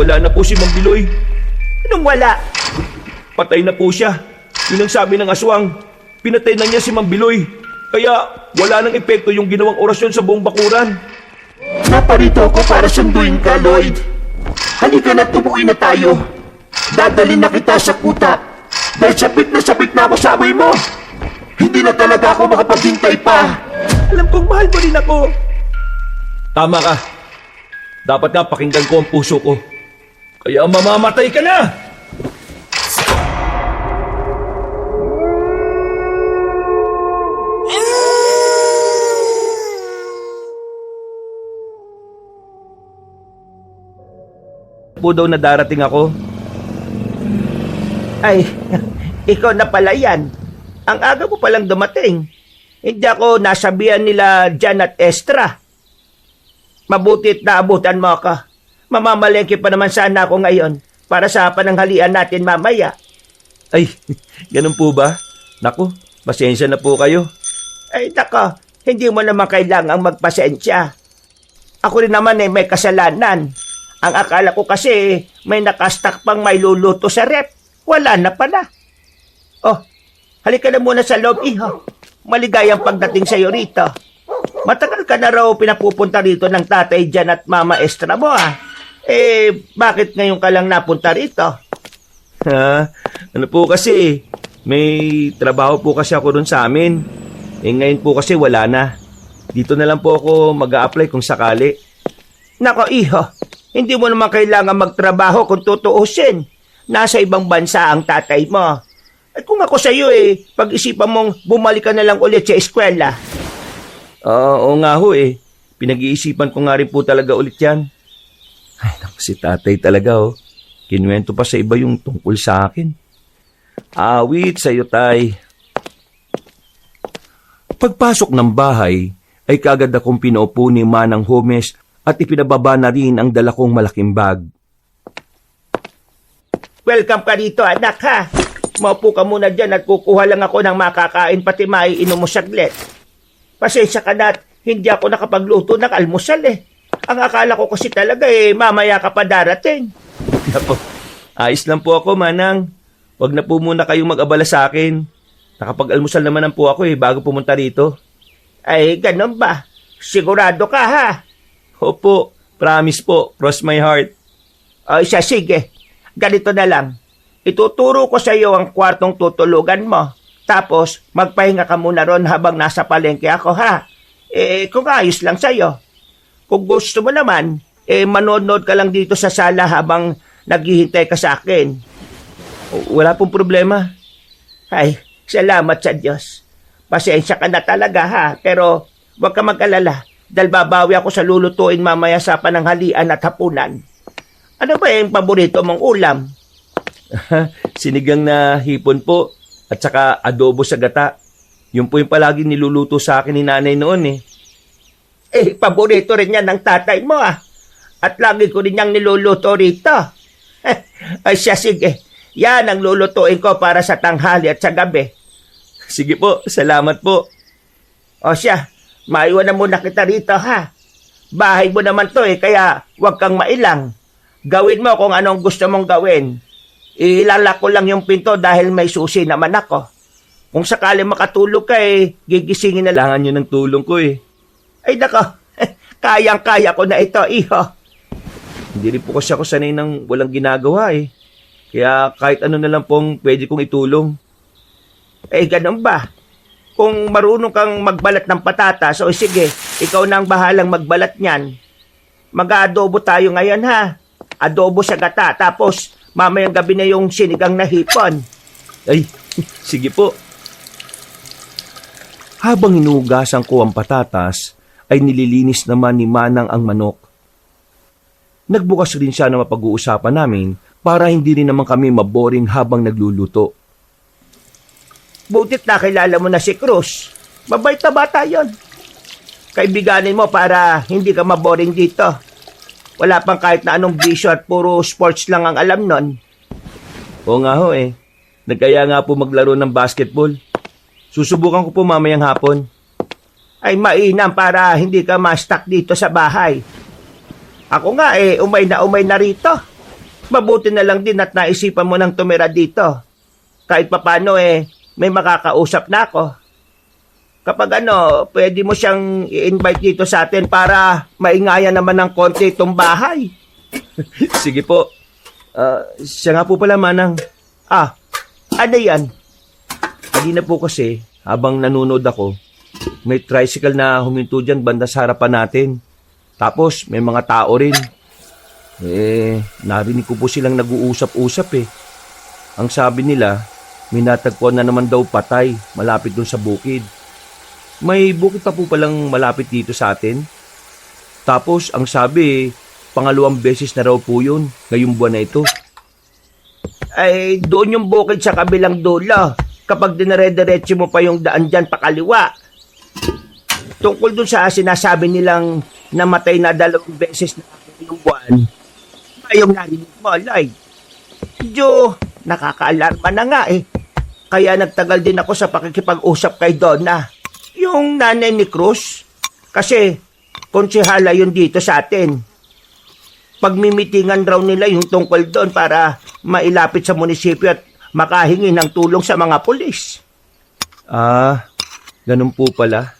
wala na po si Mang Biloy. Anong wala? Patay na po siya. Yun ang sabi ng aswang. Pinatay na niya si Mang Biloy. Kaya wala nang epekto yung ginawang orasyon sa buong bakuran. Naparito ako para sunduin ka, Lloyd. Halika na, tumuwi na tayo. Dadalhin na kita sa kuta. Dahil sabit na ako sa amoy mo. Hindi na talaga ako makapaghintay pa. Alam kong mahal mo rin ako. Tama ka. Dapat nga pakinggan ko ang puso ko. Kaya mamamatay ka na! Po daw na darating ako. Ay, ikaw na pala yan. Ang aga mo palang dumating. Hindi ako nasabihan nila Jan at Estra. Mabuti't naabutan mo ako. Mamamalengke pa naman sana ako ngayon para sa pananghalian natin mamaya. Ay, ganun po ba? Naku, pasensya na po kayo. Ay, nako, hindi mo naman kailangang magpasensya. Ako rin naman may kasalanan. Ang akala ko kasi may nakastak pang may luluto sa rep. Wala na pala. Oh, halika na muna sa loob, iho. Maligayang pagdating sa'yo rito. Matagal ka na raw pinapupunta rito ng tatay Jan at mama Estra mo, ah. Bakit ngayon ka lang napunta rito? Ha? Ano po kasi, may trabaho po kasi ako dun sa amin. Ngayon po kasi wala na. Dito na lang po ako mag-a-apply kung sakali. Nako, iho. Hindi mo naman kailangan magtrabaho kung tutuusin. Nasa ibang bansa ang tatay mo. Kung ako sa iyo pag-isipan mong bumalik ka na lang ulit sa eskwela. Oo nga ho Pinag-iisipan ko nga rin po talaga ulit yan. Ay, naku, si tatay talaga Kinuwento pa sa iba yung tungkol sa akin. Awit sa'yo, tay. Pagpasok ng bahay, ay kagad akong pinaupo ni Manang Homes at ipinababa na rin ang dala kong malaking bag. Welcome ka dito, anak, ha? Maupo ka muna dyan at kukuha lang ako ng makakain pati maiinom mo saglit. Pasensya ka na at hindi ako nakapagluto ng almusal Ang akala ko kasi talaga mamaya ka pa darating. Napo, ayos lang po ako, Manang. Huwag na po muna kayong mag-abala sa akin. Nakapag-almusal naman po ako bago pumunta rito. Ay, ganun ba? Sigurado ka, ha? Opo, promise po, cross my heart. O siya, sige. Ganito na lang. Ituturo ko sa iyo ang kwartong tutulugan mo. Tapos, magpahinga ka muna ron habang nasa palengke ako, ha? Kung ayos lang sa iyo. Kung gusto mo naman, manonood ka lang dito sa sala habang naghihintay ka sa akin. Wala pong problema. Ay, salamat sa Diyos. Pasensya ka na talaga, ha? Pero, huwag ka mag-alala. Dahil babawi ako sa lulutuin mamaya sa pananghalian at hapunan. Ano ba yung paborito mong ulam? Sinigang na hipon po at saka adobo sa gata. Yun po yung palagi niluluto sa akin ni nanay noon Paborito rin yan ng tatay mo At lagi ko rin niyang niluluto rito. Ay siya, sige. Yan ang lulutuin ko para sa tanghali at sa gabi. Sige po, salamat po. O siya, maiwan na muna kita rito, ha? Bahay mo naman to kaya huwag kang mailang. Gawin mo kung anong gusto mong gawin. Ilalak ko lang yung pinto dahil may susi naman ako. Kung sakali makatulog ka gigisingin na lang. Kailangan nyo ng tulong ko Ay nako, kayang-kaya ko na ito, iho. Hindi rin po kasi ako sanay ng walang ginagawa Kaya kahit ano na lang pong pwede kong itulong. Ganun ba? Kung marunong kang magbalat ng patatas, sige, ikaw na ang bahalang magbalat niyan. Mag-aadobo tayo ngayon, ha? Adobo sa gata, tapos mamayang gabi na yung sinigang na hipon. Ay, sige po. Habang hinugasan ko ang patatas, ay nililinis naman ni Manang ang manok. Nagbukas rin siya na mapag-uusapan namin para hindi rin naman kami maboring habang nagluluto. Butit nakilala mo na si Cruz. Mabait na bata yon. Kaibiganin mo para hindi ka maboring dito. Wala pang kahit na anong bisyo at puro sports lang ang alam nun. Oo nga ho Nagkaya nga po maglaro ng basketball. Susubukan ko po mamayang hapon. Ay mainam para hindi ka ma-stuck dito sa bahay. Ako nga umay na rito. Mabuti na lang din at naisipan mo nang tumira dito. Kahit papano may makakausap na ako. Kapag pwede mo siyang i-invite dito sa atin para maingayan naman ng konti itong bahay. Sige po. Siya nga po pala, Manang. Ano yan? Kanina po kasi, habang nanonood ako, may tricycle na huminto dyan banda sa harapan natin. Tapos, may mga tao rin. Narinig ko po silang nag-uusap-usap eh. Ang sabi nila, may natagpuan na naman daw patay malapit dun sa bukid. May bukid pa po palang malapit dito sa atin. Tapos, ang sabi, pangalawang beses na raw po yun ngayong buwan na ito. Ay, doon yung bukid sa kabilang dulo. Kapag dinare-diretso mo pa yung daan dyan pakaliwa. Tungkol dun sa sinasabi nilang namatay na 2 beses na ngayong buwan, yung narinig mo, Lloyd. Medyo nakakaalarma na nga eh. Kaya nagtagal din ako sa pakikipag-usap kay Donna, yung nanay ni Cruz. Kasi konsehala yun dito sa atin. Pagmimitingan raw nila yung tungkol doon para mailapit sa munisipyo at makahingi ng tulong sa mga pulis. Ganun po pala.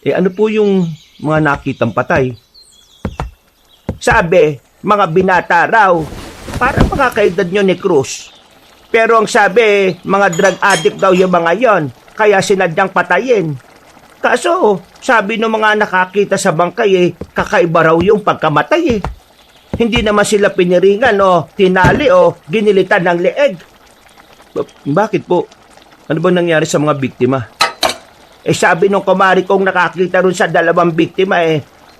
Ano po yung mga nakitang patay? Sabi, mga binata raw, para mga kaedad nyo ni Cruz. Pero ang sabi, mga drug addict daw yung mga yon, kaya sinadyang patayin. Kaso, sabi ng mga nakakita sa bangkay kakaiba raw yung pagkamatay Hindi naman sila piniringan o tinali o ginilitan ng leeg. Bakit po? Ano bang nangyari sa mga biktima? Sabi nung kumari kong nakakita ron sa 2 biktima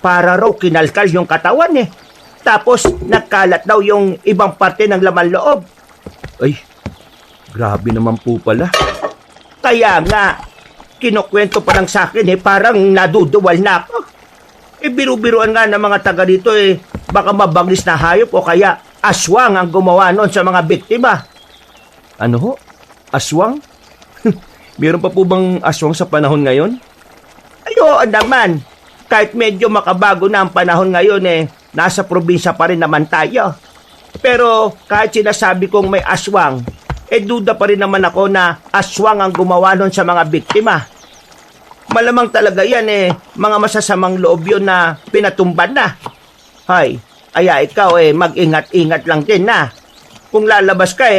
para raw kinalkal yung katawan Tapos nagkalat daw yung ibang parte ng laman loob. Ay, grabe naman po pala. Kaya nga, kinukwento pa lang sa akin parang naduduwal na ako. Biru-biruan nga ng mga taga dito baka mabangis na hayop o kaya aswang ang gumawa nun sa mga biktima. Ano ho? Aswang? Meron pa po bang aswang sa panahon ngayon? Oo naman. Kahit medyo makabago na ang panahon ngayon nasa probinsya pa rin naman tayo. Pero kahit sinasabi kong may aswang, duda pa rin naman ako na aswang ang gumawa nun sa mga biktima. Malamang talaga yan mga masasamang loob yun na pinatumban na. Hay, ikaw mag-ingat-ingat lang din na. Kung lalabas ka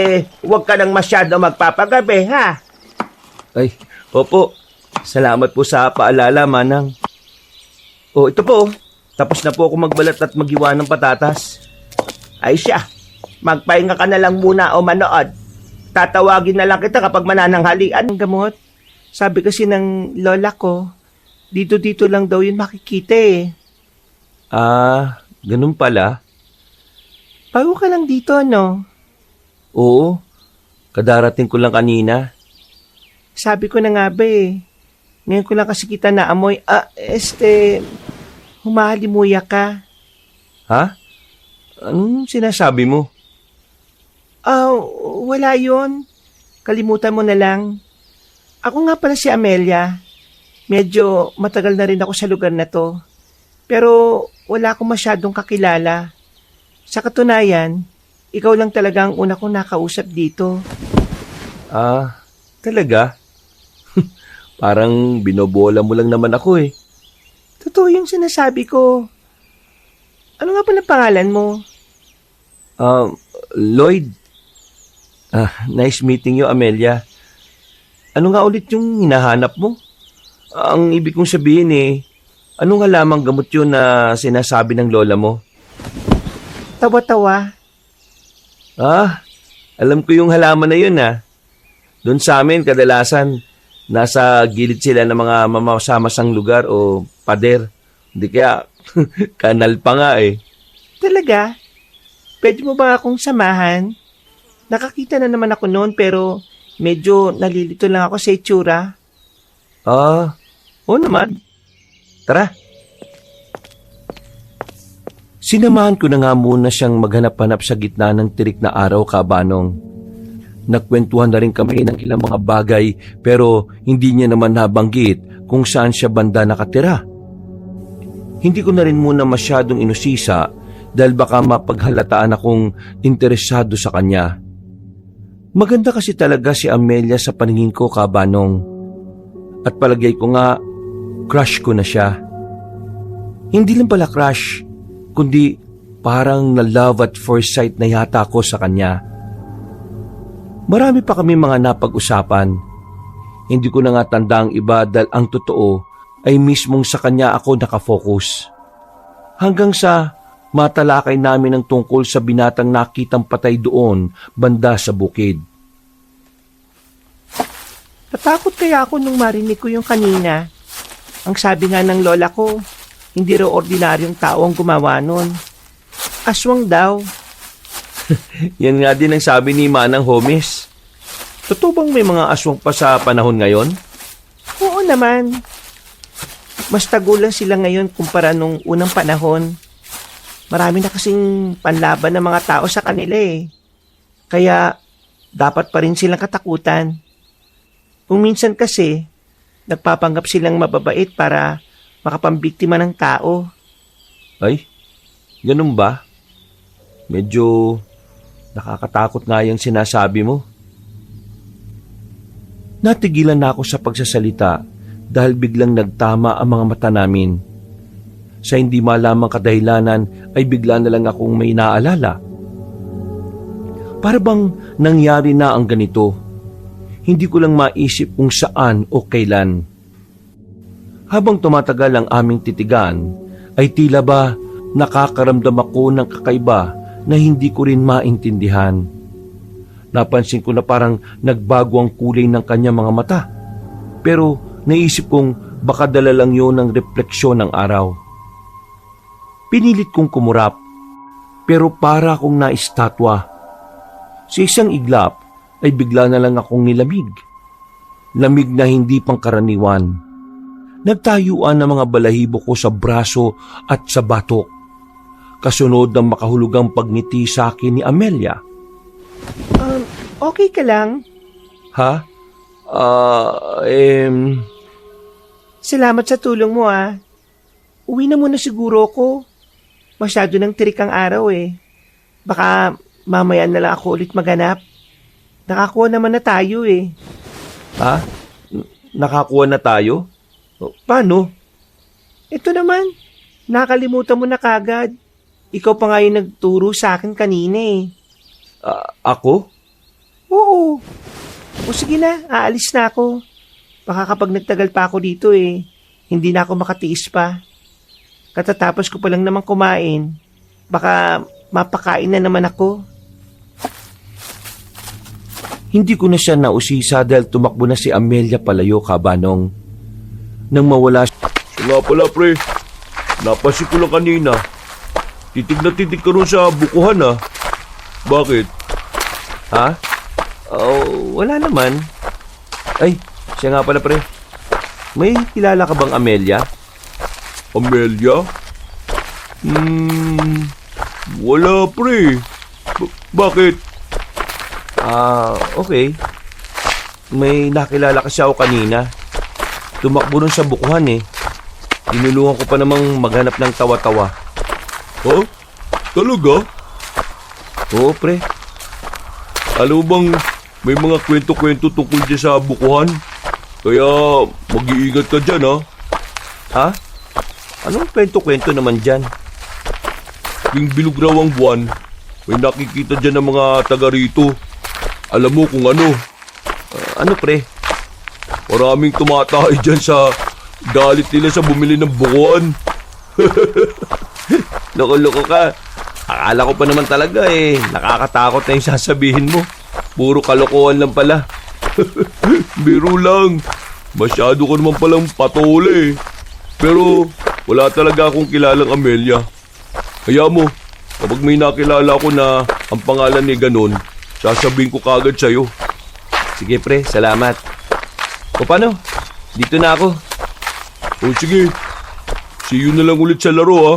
huwag ka nang masyado magpapagabi ha. Ay, opo. Salamat po sa paalala, Manang. Ito po. Tapos na po ako magbalat at magiwa ng patatas. Ay siya, magpahinga ka na lang muna o manood. Tatawagin na lang kita kapag manananghalian. Ang gamot, sabi kasi ng lola ko, dito lang daw yun makikita Ganun pala. Bago ka lang dito, no? Oo, kadarating ko lang kanina. Sabi ko na nga ba ngayon ko lang kasi kita na amoy, humahalimuya ka. Ha? Anong sinasabi mo? Wala yon. Kalimutan mo na lang. Ako nga pala si Amelia. Medyo matagal na rin ako sa lugar na to. Pero wala akong masyadong kakilala. Sa katunayan, ikaw lang talaga ang una kong nakausap dito. Talaga? Parang binobola mo lang naman ako Totoo yung sinasabi ko. Ano nga pala pangalan mo? Lloyd. Nice meeting you, Amelia. Ano nga ulit yung hinahanap mo? Ang ibig kong sabihin ano nga lamang gamot yun na sinasabi ng lola mo? Tawa-tawa. Alam ko yung halaman na yun Doon sa amin, kadalasan, nasa gilid sila ng mga mamasamasang lugar o pader. Hindi kaya, kanal pa nga Talaga? Pwede mo ba akong samahan? Nakakita na naman ako noon pero medyo nalilito lang ako sa itsura. Oo naman. Tara. Sinamahan ko na nga muna siyang maghanap-hanap sa gitna ng tirik na araw, Kabanong. Nagkwentuhan na rin kami ng ilang mga bagay pero hindi niya naman nabanggit kung saan siya banda nakatira. Hindi ko na rin muna masyadong inusisa dahil baka mapaghalataan akong interesado sa kanya. Maganda kasi talaga si Amelia sa paningin ko, Kabanong. At palagay ko nga, crush ko na siya. Hindi lang pala crush, kundi parang na love at first sight na yata ako sa kanya. Marami pa kami mga napag-usapan. Hindi ko na nga tanda ang iba dahil ang totoo ay mismong sa kanya ako nakafocus. Hanggang sa matalakay namin ang tungkol sa binatang nakitang patay doon banda sa bukid. Natakot kaya ako nung marinig ko yung kanina. Ang sabi nga ng lola ko, hindi raw ordinaryong tao ang gumawa nun. Aswang daw. Yan nga din ang sabi ni Manang Homes. Totoo bang may mga aswang pa sa panahon ngayon? Oo naman. Mas tagulan sila ngayon kumpara nung unang panahon. Marami na kasing panlaban ng mga tao sa kanila eh. Kaya dapat pa rin silang katakutan. Kung minsan kasi, nagpapanggap silang mababait para makapambiktima ng tao. Ay, ganun ba? Medyo nakakatakot nga yung sinasabi mo. Natigilan na ako sa pagsasalita dahil biglang nagtama ang mga mata namin. Sa hindi malamang kadahilanan ay bigla na lang akong may naalala. Para bang nangyari na ang ganito. Hindi ko lang maisip kung saan o kailan. Habang tumatagal ang aming titigan, ay tila ba nakakaramdam ako ng kakaiba na hindi ko rin maintindihan. Napansin ko na parang nagbago ang kulay ng kanyang mga mata. Pero naisip kong baka dala lang yun ng refleksyon ng araw. Pinilit kong kumurap, pero para akong naistatwa. Sa isang iglap ay bigla na lang akong nilamig. Lamig na hindi pangkaraniwan. Nagtayuan ang mga balahibo ko sa braso at sa batok. Kasunod ng makahulugang pagngiti sa akin ni Amelia. Okay ka lang? Ha? Salamat sa tulong mo ah. Uwi na muna siguro ako. Masyado nang tirik ang araw eh. Baka mamaya na lang ako ulit maganap. Nakakuha naman na tayo eh. Ha? Nakakuha na tayo? Paano? Ito naman, nakalimutan mo na kagad. Ikaw pa nga yung nagturo sa akin kanina eh. Ako? Oo. O sige na, aalis na ako. Baka kapag nagtagal pa ako dito eh, hindi na ako makatiis pa. Katatapos ko pa lang naman kumain. Baka mapakain na naman ako. Hindi ko na siya nausisa dahil tumakbo na si Amelia palayo, Kabanong. Nang mawala siya. Nga pala, pre. Napansin ko lang kanina. Titig na titig ka rin sa bukuhan, ha? Bakit? Ha? Wala naman. Ay, siya nga pala, pre. May kilala ka bang Amelia? Amelia? Wala, pre. Bakit? Okay. May nakilala kasi ako kanina. Tumakbo nun sa bukuhan eh. Tinulungan ko pa namang maghanap ng tawa-tawa. Oh? Talaga? Oo, pre. Alam mo bang may mga kwento-kwento tungkol dyan sa bukuhan? Kaya mag-iingat ka dyan, ha? Ha? Anong kwento-kwento naman dyan? Yung bilog raw ang buwan, may nakikita dyan ng mga taga rito. Alam mo kung ano? Ano, pre? Maraming tumatay dyan sa galit nila sa bumili ng bukuan. Loko-loko ka. Akala ko pa naman talaga eh. Nakakatakot na yung sasabihin mo. Puro kalokohan lang pala. Biro lang. Masyado ko naman palang patole eh. Pero wala talaga akong kilalang Amelia. Kaya mo, kapag may nakilala ko na ang pangalan ni ganon, sasabihin ko kagad sa'yo. Sige pre, salamat. O paano? Dito na ako. O sige. See you na lang ulit sa laro ha.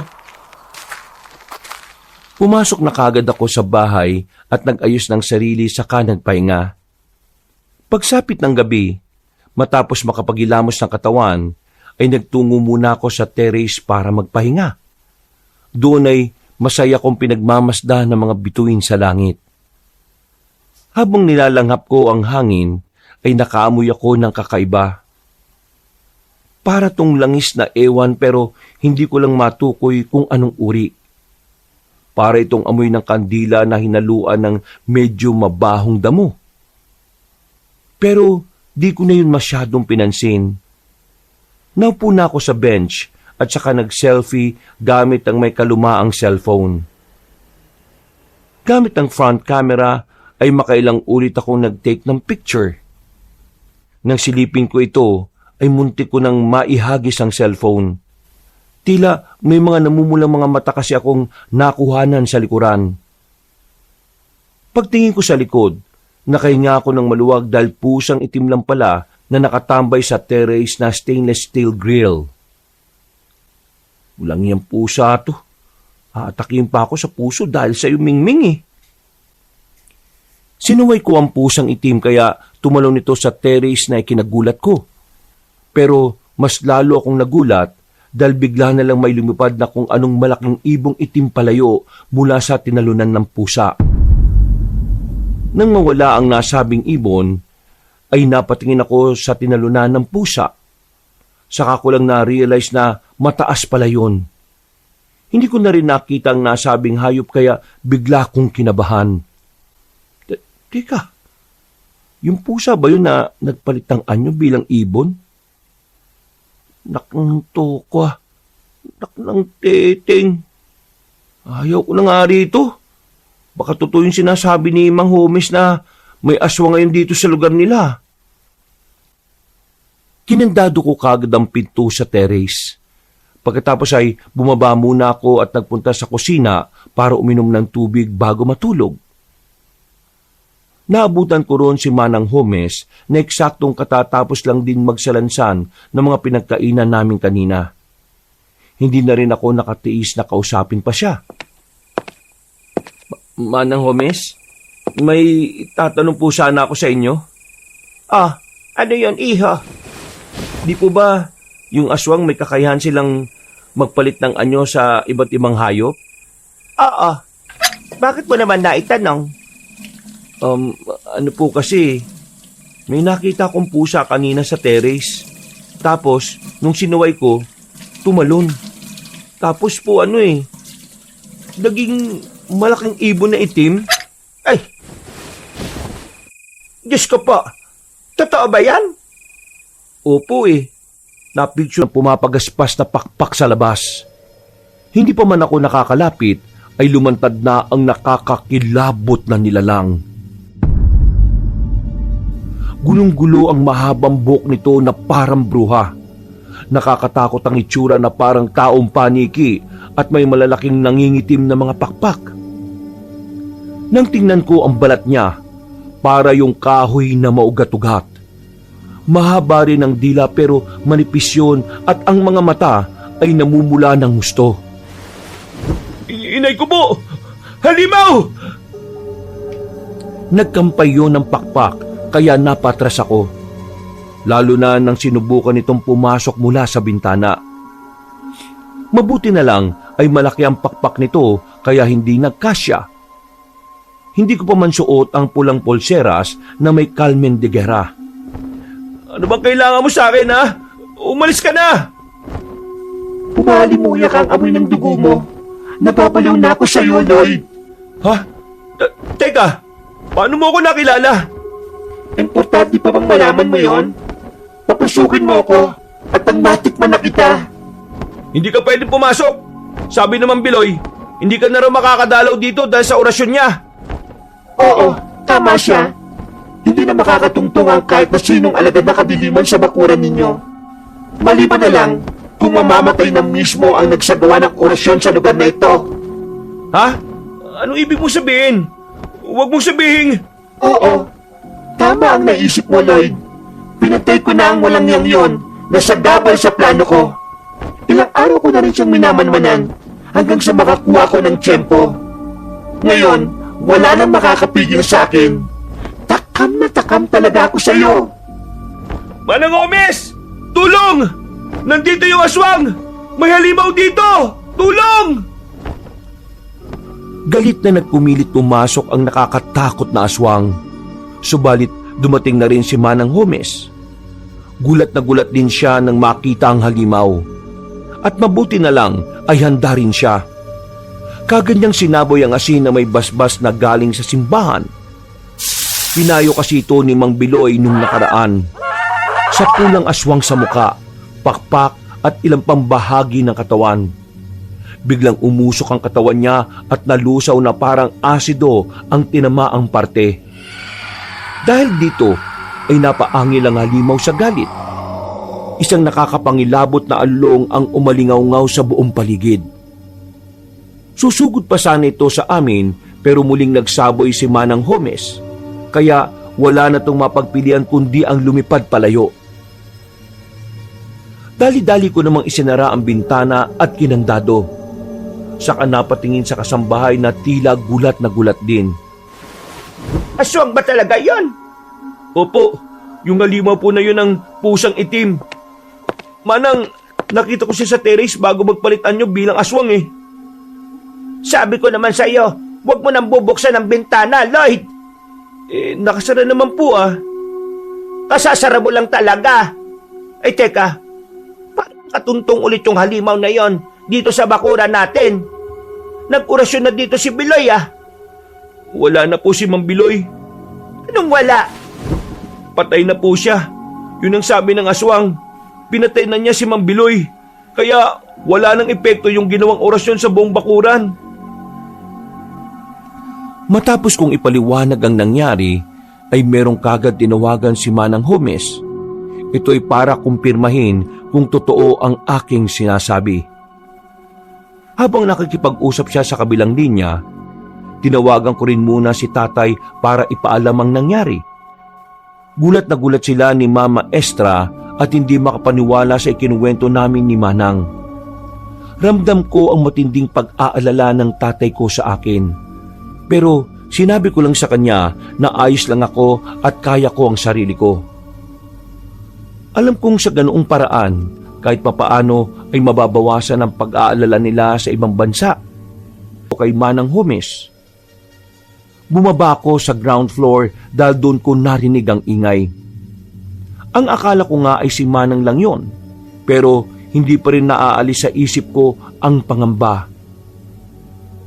Pumasok na kagad ako sa bahay at nag-ayos ng sarili saka nagpahinga. Pagsapit ng gabi, matapos makapagilamos ng katawan, ay nagtungo muna ako sa terrace para magpahinga. Doon ay masaya kong pinagmamasda ng mga bituin sa langit. Habang nilalanghap ko ang hangin, ay nakaamoy ako ng kakaiba. Para tong langis na ewan pero hindi ko lang matukoy kung anong uri. Para itong amoy ng kandila na hinaluan ng medyo mabahong damo. Pero di ko na yun masyadong pinansin. Naupo na ako sa bench at saka nag-selfie gamit ang may kalumaang cellphone. Gamit ang front camera ay makailang ulit akong nag-take ng picture. Nang silipin ko ito ay muntik ko nang maihagis ang cellphone. Tila may mga namumulang mga mata kasi akong nakuhanan sa likuran. Pagtingin ko sa likod, nakahinga ako ng maluwag dahil pusang itim lang pala na nakatambay sa terrace na stainless steel grill. Walang yung pusa to. Aatakin pa ako sa puso dahil sa mingming eh. Sinuway ko ang pusang itim kaya tumalon ito sa terrace na ikinagulat ko. Pero mas lalo akong nagulat dahil bigla na lang may lumipad na kung anong malaking ibong itim palayo mula sa tinalunan ng pusa. Nang mawala ang nasabing ibon, ay napatingin ako sa tinalunan ng pusa. Saka ko lang na-realize na mataas pala yun. Hindi ko na rin nakita ang nasabing hayop kaya bigla kong kinabahan. Teka, yung pusa ba yun na nagpalit ng anyo bilang ibon? Naknto ko ah. Naknang teteng. Ayaw ko na nga rito. Baka totoo yung sinasabi ni Mang Homes na may aswang ngayon dito sa lugar nila. Kinandado ko kagad ang pinto sa terrace. Pagkatapos ay bumaba muna ako at nagpunta sa kusina para uminom ng tubig bago matulog. Naabutan ko roon si Manang Homes na eksaktong katatapos lang din magsalansan ng mga pinagkainan namin kanina. Hindi na rin ako nakatiis na kausapin pa siya. Manang Homes, may tatanong po sana ako sa inyo. Ah, ano yon iho? Di po ba yung aswang may kakayahan silang magpalit ng anyo sa iba't ibang hayop? Oo. Bakit mo naman naitanong? Ano po kasi, may nakita akong pusa kanina sa terrace. Tapos, nung sinuway ko, tumalon. Tapos po naging malaking ibon na itim. Ay! Diyos ko po! Totoo ba yan? Opo napicture na pumapagaspas na pakpak sa labas. Hindi pa man ako nakakalapit, ay lumantad na ang nakakakilabot na nilalang. Gulong-gulo ang mahabang buhok nito na parang bruha. Nakakatakot ang itsura na parang taong paniki at may malalaking nangingitim na mga pakpak. Nang tingnan ko ang balat niya, para yung kahoy na maugat-ugat. Mahaba rin ang dila pero manipis yun at ang mga mata ay namumula ng gusto. Inay ko po! Halimaw! Nagkampay yun ng pakpak kaya napatras ako. Lalo na nang sinubukan itong pumasok mula sa bintana. Mabuti na lang ay malaki ang pakpak nito kaya hindi nagkasya. Hindi ko pa man suot ang pulang polseras na may Carmen de Guerra. Ano bang kailangan mo sa akin, ha? Umalis ka na! Umalimuyak ang amoy ng dugo mo. Napapaliw na ako sa'yo, Lloyd. Ha? Teka, paano mo ako nakilala? Importante pa bang malaman mo yon? Papasukin mo ako at ang matikman na kita. Hindi ka pwede pumasok. Sabi naman Biloy, hindi ka na raw makakadalaw dito dahil sa orasyon niya. Oo, tama siya. Hindi na makakatungtong ang kahit na sinong alagad na kadiliman sa bakuran ninyo. Maliban na lang kung mamamatay na mismo ang nagsagawa ng orasyon sa lugar na ito. Ha? Anong ibig mong sabihin? Huwag mong sabihin. Oo, tama ang naisip mo, Lloyd. Pinatay ko na ang walang yang yon na sagabal sa plano ko. Ilang araw ko na rin siyang minamanmanan hanggang sa makakuha ko ng tiyempo. Ngayon, wala nang makakapigil sa akin. Takam na takam talaga ako sa'yo. Manang Homes! Tulong! Nandito yung aswang! May halimaw dito! Tulong! Galit na nagpumilit pumasok ang nakakatakot na aswang. Subalit dumating na rin si Manang Homes. Gulat na gulat din siya nang makita ang halimaw. At mabuti na lang ay handa rin siya. Kagad niyang sinaboy ang asin na may basbas na galing sa simbahan. Pinayo kasi ito ni Mang Biloy nung nakaraan. Sa pulang aswang sa muka, pakpak at ilang pang bahagi ng katawan. Biglang umusok ang katawan niya at nalusaw na parang asido ang tinamaang parte. Dahil dito ay napaangil ang halimaw sa galit. Isang nakakapangilabot na along ang umalingaw-ngaw sa buong paligid. Susugod pa sana ito sa amin pero muling nagsaboy si Manang Homes. Kaya wala na itong mapagpilian kundi ang lumipad palayo. Dali-dali ko namang isinara ang bintana at kinandado. Saka napatingin sa kasambahay na tila gulat na gulat din. Aswang ba talaga yon? Opo, yung halimaw po na yun ang pusang itim. Manang, nakita ko siya sa terrace bago magpalitan nyo bilang aswang eh. Sabi ko naman sa iyo, huwag mo nang bubuksan ang bintana, Lloyd. Nakasara naman po ah. Kasasara mo lang talaga. Ay teka, paano katuntong ulit yung halimaw na yon dito sa bakuran natin? Nag-orasyon na dito si Biloy ah. Wala na po si Mang Biloy. Anong wala? Patay na po siya. Yun ang sabi ng aswang. Pinatay na niya si Mang Biloy. Kaya wala nang epekto yung ginawang orasyon sa buong bakuran. Matapos kong ipaliwanag ang nangyari, ay merong kagad tinawagan si Manang Homes. Ito ay para kumpirmahin kung totoo ang aking sinasabi. Habang nakikipag-usap siya sa kabilang linya, tinawagan ko rin muna si tatay para ipaalam ang nangyari. Gulat na gulat sila ni Mama Estra at hindi makapaniwala sa ikinuwento namin ni Manang. Ramdam ko ang matinding pag-aalala ng tatay ko sa akin. Pero sinabi ko lang sa kanya na ayos lang ako at kaya ko ang sarili ko. Alam kong sa ganoong paraan, kahit papaano ay mababawasan ang pag-aalala nila sa ibang bansa. O kay Manang Homes. Bumaba ako sa ground floor dahil doon ko narinig ang ingay. Ang akala ko nga ay si Manang lang yon, pero hindi pa rin naaalis sa isip ko ang pangamba.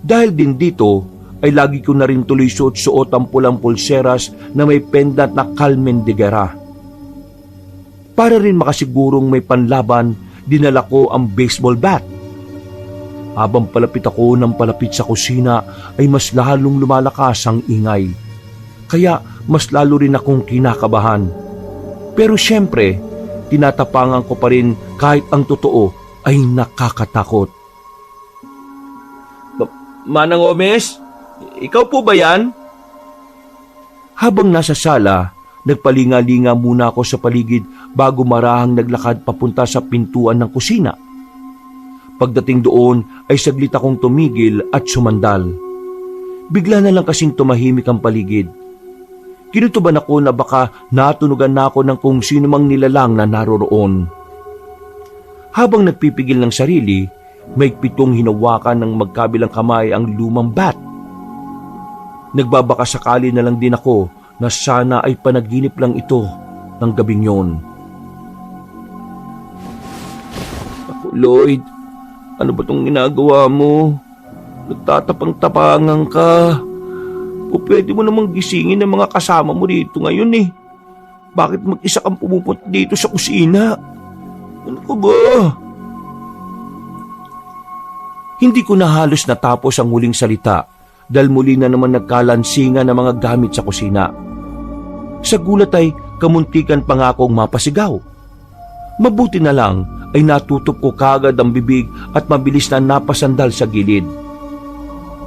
Dahil din dito, ay lagi ko na rin tuloy suot-suot ang pulang pulseras na may pendant na Carmen de Guerra. Para rin makasigurong may panlaban, dinala ko ang baseball bat. Habang palapit ako ng palapit sa kusina ay mas lalong lumalakas ang ingay. Kaya mas lalo rin akong kinakabahan. Pero syempre, tinatapangan ko pa rin kahit ang totoo ay nakakatakot. Manang Homes, ikaw po ba yan? Habang nasa sala, nagpalinga-linga muna ako sa paligid bago marahang naglakad papunta sa pintuan ng kusina. Pagdating doon ay saglit akong tumigil at sumandal. Bigla na lang kasing tumahimik ang paligid. Kinutuban ako na baka natunugan na ako ng kung sino mang nilalang na naroroon. Habang nagpipigil ng sarili, may pitong hinawakan ng magkabilang kamay ang lumang bat. Nagbabaka sakali na lang din ako na sana ay panaginip lang ito ng gabing yon. Ako, Lloyd, ano ba itong ginagawa mo? Nagtatapang-tapangan ka. O pwede mo namang gisingin ng mga kasama mo dito ngayon eh. Bakit mag-isa kang pumupunta dito sa kusina? Ano ka ba? Hindi ko na halos natapos ang huling salita dahil muli na naman nagkalansingan ng mga gamit sa kusina. Sa gulat ay kamuntikan pa nga akong mapasigaw. Mabuti na lang ay natutup ko kagad ang bibig at mabilis na napasandal sa gilid.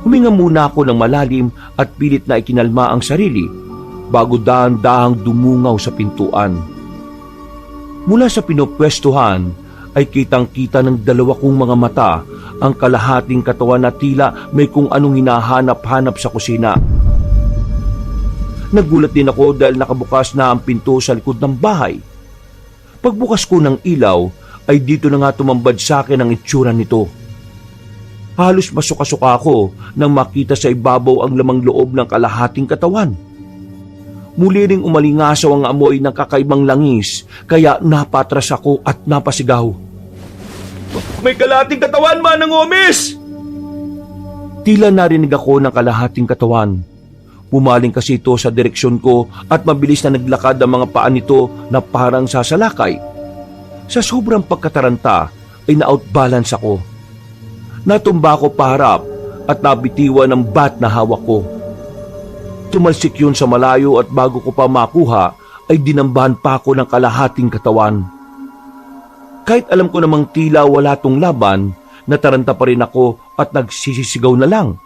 Huminga muna ako ng malalim at pilit na ikinalma ang sarili bago dahan-dahang dumungaw sa pintuan. Mula sa pinopwestuhan ay kitang-kita ng dalawa kong mga mata ang kalahating katawan na tila may kung anong hinahanap-hanap sa kusina. Nagulat din ako dahil nakabukas na ang pinto sa likod ng bahay. Pagbukas ko ng ilaw ay dito na nga tumambad sa akin ang itsura nito. Halos masuka-suka ako nang makita sa ibabaw ang lamang loob ng kalahating katawan. Muli ring umalingasaw ang amoy ng kakaibang langis, kaya napatras ako at napasigaw. May kalahating katawan, Manang Omis! Tila narinig ako ng kalahating katawan. Pumaling kasi ito sa direksyon ko at mabilis na naglakad ang mga paa nito na parang sasalakay. Sa sobrang pagkataranta ay na-outbalance ako. Natumba ako paharap at nabitiwan ng bat na hawak ko. Tumalsik yun sa malayo at bago ko pa makuha ay dinambahan pa ako ng kalahating katawan. Kahit alam ko namang tila wala tong laban, nataranta pa rin ako at nagsisisigaw na lang.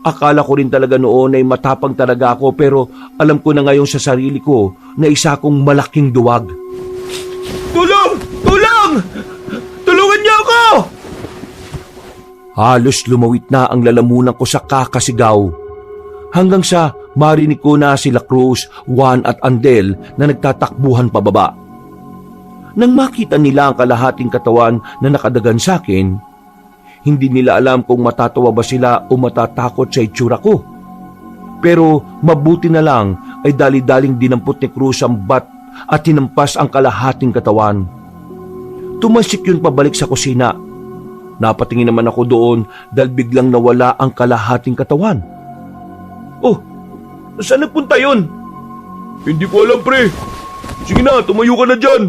Akala ko rin talaga noon ay matapang talaga ako pero alam ko na ngayon sa sarili ko na isa akong malaking duwag. Tulong! Tulong! Tulungan niyo ako! Halos lumawit na ang lalamunan ko sa kakasigaw. Hanggang sa marinig ko na sila Cruz, Juan at Andel na nagtatakbuhan pababa. Nang makita nila ang kalahating katawan na nakadagan sa akin, hindi nila alam kung matatawa ba sila o matatakot sa itsura ko. Pero mabuti na lang ay dali-daling dinampot ni Cruz ang bat at hinampas ang kalahating katawan. Tumalsik yun pabalik sa kusina. Napatingin naman ako doon dahil biglang nawala ang kalahating katawan. Oh, saan nagpunta yun? Hindi ko alam, pre. Sige na, tumayo ka na dyan.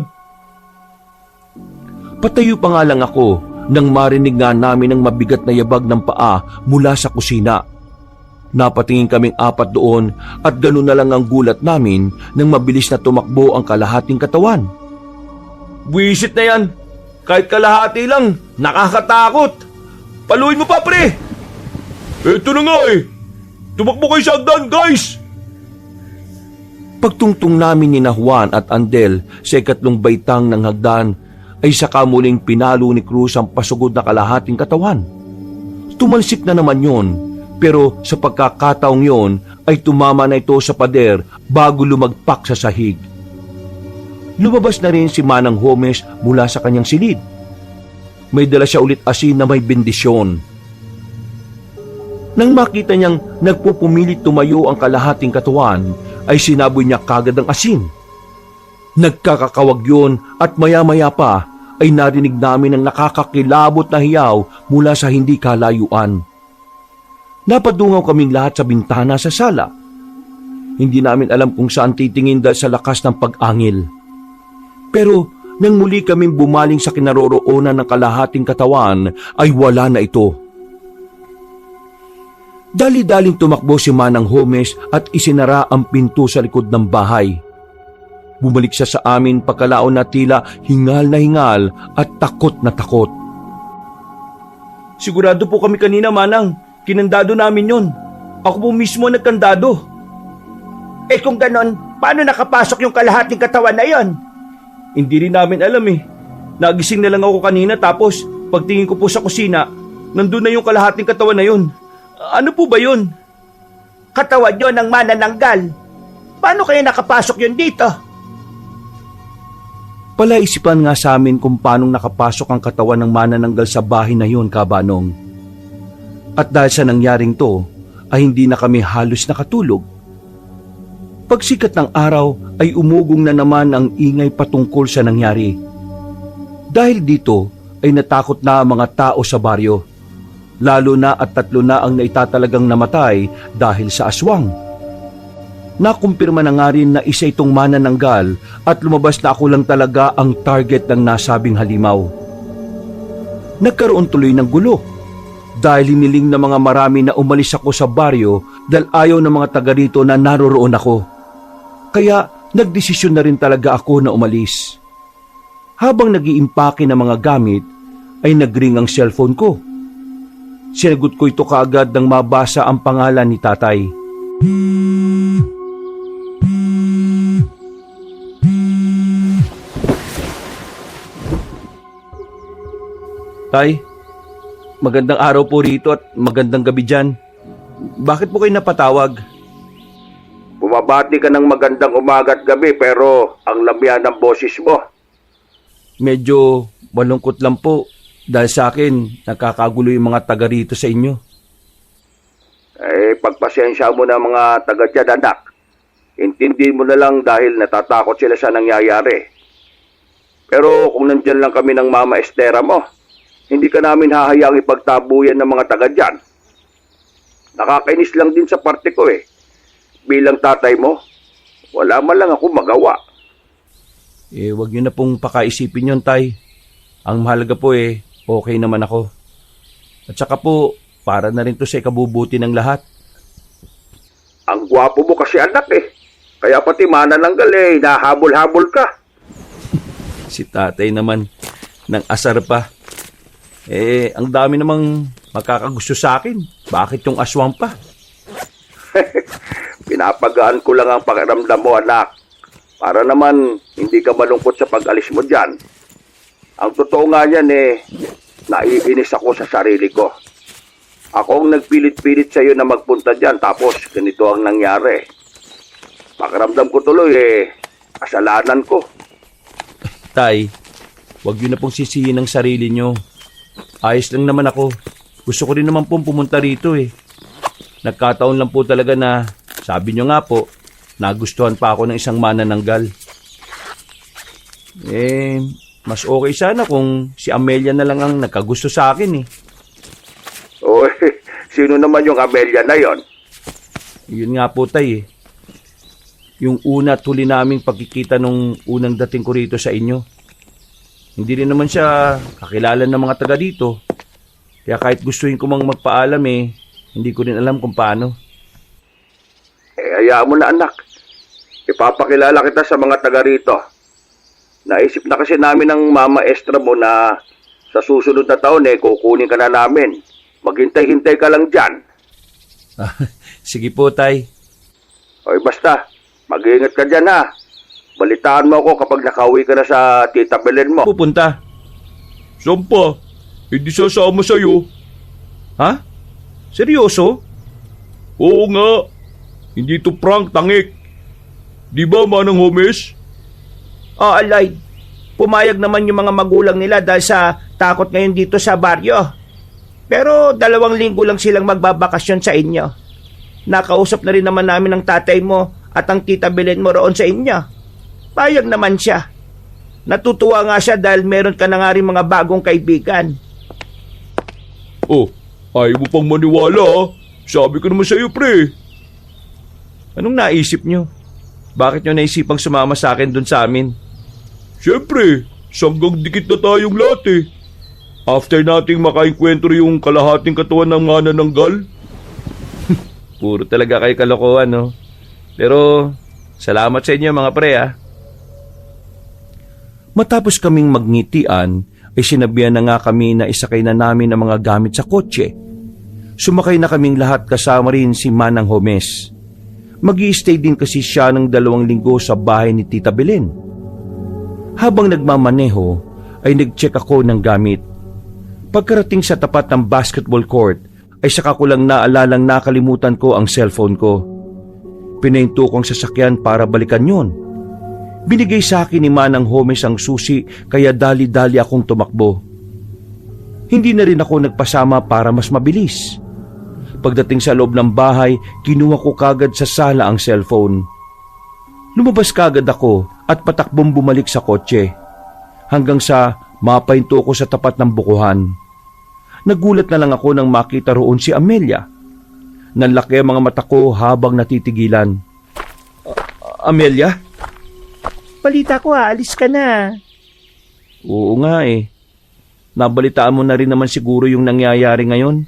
Patayo pa nga lang ako nang marinig nga namin ang mabigat na yabag ng paa mula sa kusina. Napatingin kaming apat doon at gano'n na lang ang gulat namin nang mabilis na tumakbo ang kalahating katawan. Buwisit na yan. Kahit kalahati lang, nakakatakot. Paluin mo pa, pre. Eto na nga eh. Tumakbo kayo sa hagdan, guys! Pagtungtong namin ni Juan at Andel sa ikatlong baitang ng hagdan, ay saka muling pinalo ni Cruz ang pasugod na kalahating katawan. Tumalsik na naman yon, pero sa pagkakataong yon ay tumama na ito sa pader bago lumagpak sa sahig. Lumabas na rin si Manang Homes mula sa kanyang silid. May dala siya ulit asin na may bendisyon. Nang makita niyang nagpupumilit tumayo ang kalahating katawan, ay sinaboy niya kagad ang asin. Nagkakakawag yun at maya-maya pa ay narinig namin ang nakakakilabot na hiyaw mula sa hindi kalayuan. Napadungaw kaming lahat sa bintana sa sala. Hindi namin alam kung saan titingin dahil sa lakas ng pag-angil. Pero nang muli kaming bumaling sa kinaroroonan ng kalahating katawan, ay wala na ito. Dali-daling tumakbo si Manang Homes at isinara ang pinto sa likod ng bahay. Bumalik siya sa amin pagkalaon na tila hingal na hingal at takot na takot. Sigurado po kami kanina, Manang. Kinandado namin yon. Ako po mismo nagkandado. Eh kung ganon, paano nakapasok yung kalahating katawan na yon? Hindi rin namin alam eh. Nagising na lang ako kanina tapos pagtingin ko po sa kusina, nandun na yung kalahating katawan na yun. Ano po ba yun? Katawan yon ng manananggal. Paano kaya nakapasok yun dito? Palaisipan nga sa amin kung paanong nakapasok ang katawan ng manananggal sa bahay na yun, Kabanong. At dahil sa nangyaring to, ay hindi na kami halos nakatulog. Pagsikat ng araw ay umugong na naman ang ingay patungkol sa nangyari. Dahil dito ay natakot na ang mga tao sa baryo. Lalo na at 3 na ang naitatalagang namatay dahil sa aswang. Nakumpirma na nga rin na isa itong manananggal at lumabas na ako lang talaga ang target ng nasabing halimaw. Nagkaroon tuloy ng gulo dahil hiniling ng mga marami na umalis ako sa baryo dahil ayaw ng mga taga rito na naroroon ako. Kaya nagdesisyon na rin talaga ako na umalis. Habang nag-iimpake ng mga gamit ay nagring ang cellphone ko. Sinagot ko ito kaagad nang mabasa ang pangalan ni Tatay. Tay, magandang araw po rito at magandang gabi dyan. Bakit po kayo napatawag? Bumabati ka ng magandang umaga at gabi pero ang lamya ng boses mo. Medyo malungkot lang po. Dahil sa akin, nakakagulo yung mga taga rito sa inyo. Pagpasensya mo na mga taga dyan, anak. Intindi mo na lang dahil natatakot sila sa nangyayari. Pero kung nandyan lang kami ng Mama Estera mo, hindi ka namin hahayang ipagtabuyan ng mga taga dyan. Nakakainis lang din sa parte ko eh. Bilang tatay mo, wala man lang ako magawa. Wag niyo na pong pakaisipin yun, Tay. Ang mahalaga po okay naman ako. At saka po, para na rin to sa ikabubuti ng lahat. Ang gwapo mo kasi anak eh. Kaya pati manananggal nahabol-habol ka. Si tatay naman, ng asar pa. Ang dami namang makakagusto sa akin. Bakit yung aswang pa? Pinapagaan ko lang ang pakiramdam mo, anak. Para naman hindi ka malungkot sa pag-alis mo dyan. Ang totoo nga yan naiinis ako sa sarili ko. Ako ang nagpilit-pilit sa iyo na magpunta dyan tapos ganito ang nangyari. Pakiramdam ko tuloy kasalanan ko. Tay, wag yun na pong sisihin ang sarili nyo. Ayos lang naman ako. Gusto ko rin naman pong pumunta rito Nagkataon lang po talaga na, sabi nyo nga po, nagustuhan pa ako ng isang manananggal. Mas okay sana kung si Amelia na lang ang nagkagusto sa akin Sino naman yung Amelia na yon? Yun nga po, Tay Yung una at huli naming pagkikita nung unang dating ko rito sa inyo. Hindi rin naman siya kakilala ng mga taga dito. Kaya kahit gustuin ko mang magpaalam hindi ko rin alam kung paano. Hayaan mo na anak. Ipapakilala kita sa mga taga rito. Naisip na kasi namin ng Mama Estra mo na sa susunod na taon kukunin ka na namin. Maghintay-hintay ka lang dyan. Sige po, Tay. Basta, mag-iingat ka dyan ha. Balitaan mo ako kapag nakauwi ka na sa Tita Belen mo. Pupunta. Sampa, hindi sasama sa'yo. Ha? Seryoso? Oo nga. Hindi to prank, tangik. Di ba, Manang Homes? Alay, pumayag naman yung mga magulang nila dahil sa takot ngayon dito sa baryo. Pero 2 linggo lang silang magbabakasyon sa inyo. Nakausap na rin naman namin ang tatay mo at ang tita Belen mo roon sa inyo. Payag naman siya. Natutuwa nga siya dahil meron ka na nga rin mga bagong kaibigan. Ayaw mo pang maniwala Sabi ko naman sa'yo, pre. Anong naisip nyo? Bakit nyo naisipang sumama sa akin dun sa amin? Siyempre, sanggang dikit na tayong lahat After nating makainkwentro yung kalahating katawan ng manananggal. Puro talaga kayo kalokohan, no? Pero, salamat sa inyo mga pre, Matapos kaming magngitian, ay sinabihan na nga kami na isakay na namin ang mga gamit sa kotse. Sumakay na kaming lahat kasama rin si Manang Homes. Mag-i-stay din kasi siya ng 2 linggo sa bahay ni Tita Belen. Habang nagmamaneho, ay nag-check ako ng gamit. Pagkarating sa tapat ng basketball court, ay saka ko lang naalalang nakalimutan ko ang cellphone ko. Pinahinto kong sasakyan para balikan yon. Binigay sa akin ni Manang Homes ang susi kaya dali-dali akong tumakbo. Hindi na rin ako nagpasama para mas mabilis. Pagdating sa loob ng bahay, kinuha ko kagad sa sala ang cellphone. Lumabas kagad ako at patakbong bumalik sa kotse. Hanggang sa mapahinto ko sa tapat ng bukuhan. Nagulat na lang ako nang makita roon si Amelia. Nanlaki ang mga mata ko habang natitigilan. Amelia? Balita ko aalis ka na. Oo nga Nabalitaan mo na rin naman siguro yung nangyayari ngayon.